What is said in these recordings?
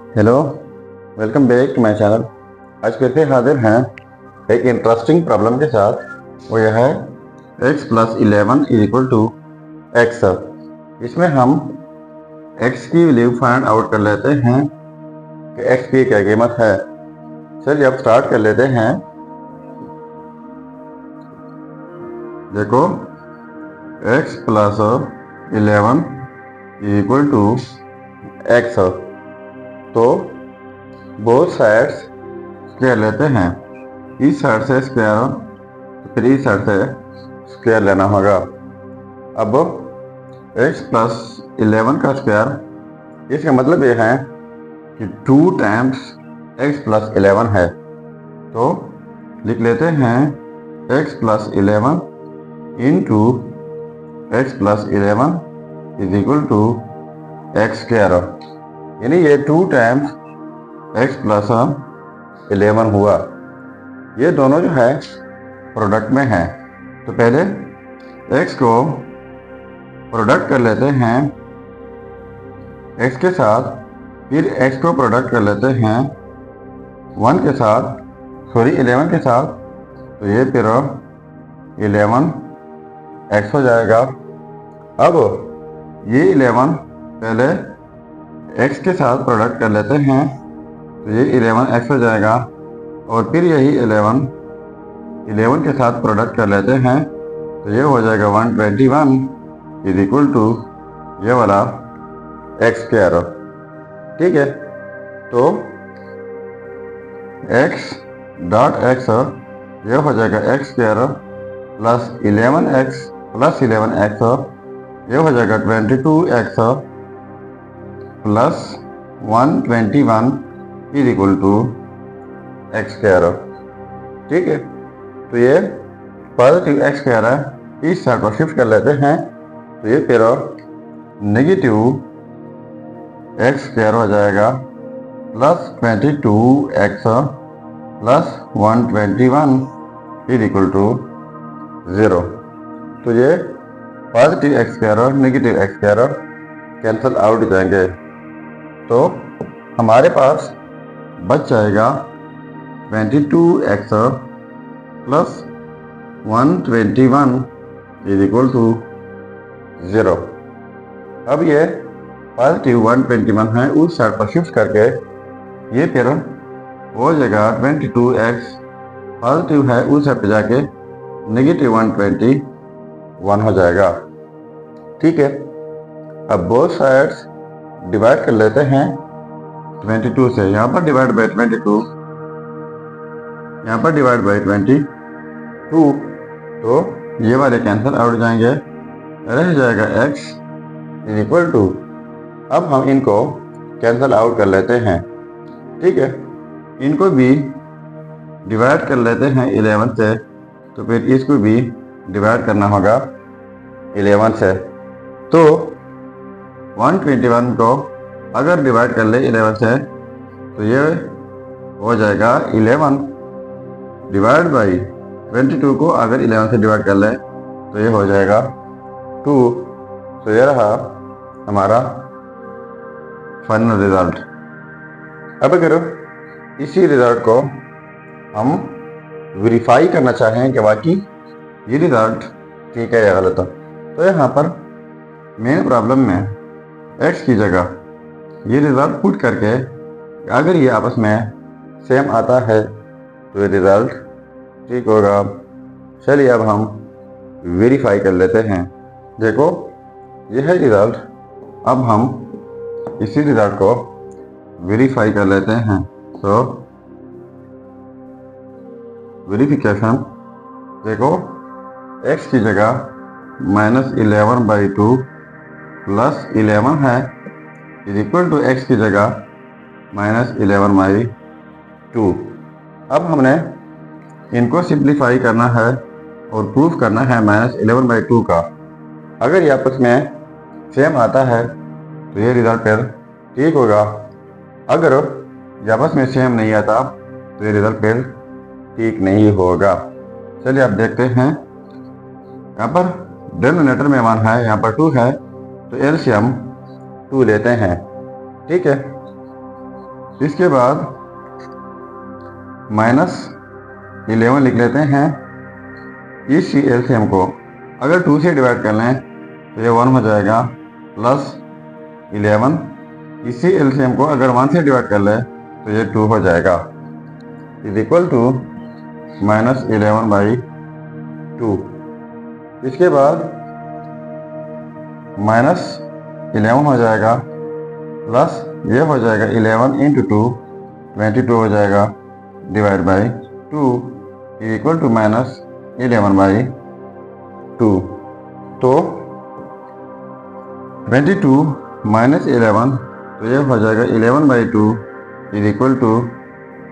Hello, welcome back to my channel. आज फिर से हाजिर हैं एक इंटरेस्टिंग प्रॉब्लम के साथ। वो यह है x plus 11 is equal to x. इसमें हम x की वैल्यू फाइंड आउट कर लेते हैं कि x की क्या कीमत है। चलिए अब स्टार्ट कर लेते हैं। देखो, x plus 11 is equal to x. तो बोथ साइड्स स्क्वायर लेते हैं। इस साइड से स्क्वायर तो फिर इस साइड से स्क्वायर लेना होगा। अब x प्लस 11 का स्क्वायर, इसका मतलब ये है कि 2 टाइम्स x प्लस 11 है। तो लिख लेते हैं x plus 11 into x plus 11 is equal to x square, यानी ये 2 टाइम्स x प्लस 11 हुआ। ये दोनों जो है प्रोडक्ट में है। तो पहले x को प्रोडक्ट कर लेते हैं x के साथ, फिर x को प्रोडक्ट कर लेते हैं 1 के साथ, सॉरी 11 के साथ। तो ये फिर 11 x हो जाएगा। अब ये 11 पहले x के साथ प्रोडक्ट कर लेते हैं, तो ये 11x हो जाएगा। और फिर यही 11 के साथ प्रोडक्ट कर लेते हैं, तो ये हो जाएगा 121 इज इक्वल टू ये वाला एक्स स्क्वायर। ठीक है, तो x डॉट एक्स ये हो जाएगा एक्स स्क्वायर प्लस 11x ये हो जाएगा 22x plus 121 is equal to x square. ठीक है, तो ये पॉजिटिव एक्स स्क्वायर है, इस साइड को शिफ्ट कर लेते हैं। तो ये फिर नेगेटिव एक्स स्क्वायर हो जाएगा plus 22x plus 121 is equal to 0। तो ये पॉजिटिव एक्स स्क्वायर और negative x square cancel out हो जाएंगे। तो हमारे पास बच जाएगा 22x plus 121 is equal to 0। अब ये पॉजिटिव 121 है, उस साइड पर शिफ्ट करके ये फिर हो जाएगा 22x पॉजिटिव है, उस साइड पर जाके नेगेटिव 121 हो जाएगा। ठीक है, अब बोथ साइड्स डिवाइड कर लेते हैं 22 से। यहाँ पर डिवाइड बाई 22, यहाँ पर डिवाइड बाई 22, तो ये वाले कैंसिल आउट हो जाएंगे, रह जाएगा x इज इक्वल टू। अब हम इनको कैंसिल आउट कर लेते हैं। ठीक है, इनको भी डिवाइड कर लेते हैं 11 से, तो फिर इसको भी डिवाइड करना होगा 11 से। तो 121 को अगर डिवाइड कर ले 11 से, तो ये हो जाएगा 11 डिवाइड बाई 22 को अगर 11 से डिवाइड कर ले, तो ये हो जाएगा 2। तो ये रहा हमारा फाइनल रिजल्ट। अब अगर इसी रिजल्ट को हम वेरीफाई करना चाहें कि वाकई ये रिजल्ट ठीक है या गलत है, तो यहाँ पर मेन प्रॉब्लम में x की जगह ये रिजल्ट पुट करके अगर ये आपस में सेम आता है तो ये रिजल्ट ठीक होगा। चलिए अब हम वेरीफाई कर लेते हैं। देखो, यह है रिजल्ट। अब हम इसी रिजल्ट को वेरीफाई कर लेते हैं। तो वेरिफिकेशन, देखो x की जगह -11/2 प्लस 11 है इज इक्वल टू x की जगह -11/2। अब हमने इनको सिंप्लीफाई करना है और प्रूफ करना है -11/2 का। अगर ये आपस में सेम आता है तो ये रिजल्ट फिर ठीक होगा। अगर ये आपस में सेम नहीं आता तो ये रिजल्ट फिर ठीक नहीं होगा। चलिए आप देखते हैं। यहाँ पर डिनोमिनेटर में 1 है, यहाँ पर 2 है, तो एलसीएम 2 लेते हैं। ठीक है, इसके बाद -11 लिख लेते हैं। इस एलसीएम को अगर 2 से डिवाइड कर लें तो ये 1 हो जाएगा, प्लस 11 इसी एलसीएम को अगर 1 से डिवाइड कर लें तो ये 2 हो जाएगा, इज इक्वल टू -11/2। इसके बाद -11 हो जाएगा, प्लस ये हो जाएगा 11 × 2 22 हो जाएगा, divide by 2 is equal to -11/2। तो 22 -11 तो ये हो जाएगा 11/2 इज इक्वल टू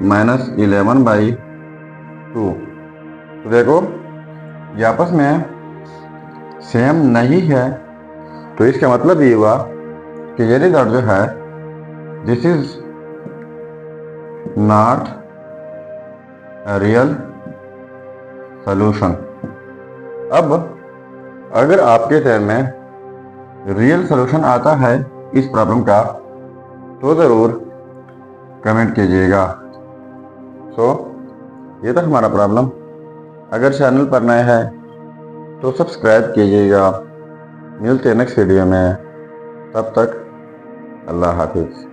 -11/2। तो देखो ये आपस में सेम नहीं है, तो इसका मतलब ये हुआ कि ये रिजल्ट जो है this is not a real solution. अब अगर आपके ध्यान में रियल सॉल्यूशन आता है इस प्रॉब्लम का तो ज़रूर कमेंट कीजिएगा। ये था हमारा प्रॉब्लम। अगर चैनल पर नए हैं तो सब्सक्राइब कीजिएगा। मिलते हैं नेक्स्ट वीडियो में, तब तक अल्लाह हाफिज़।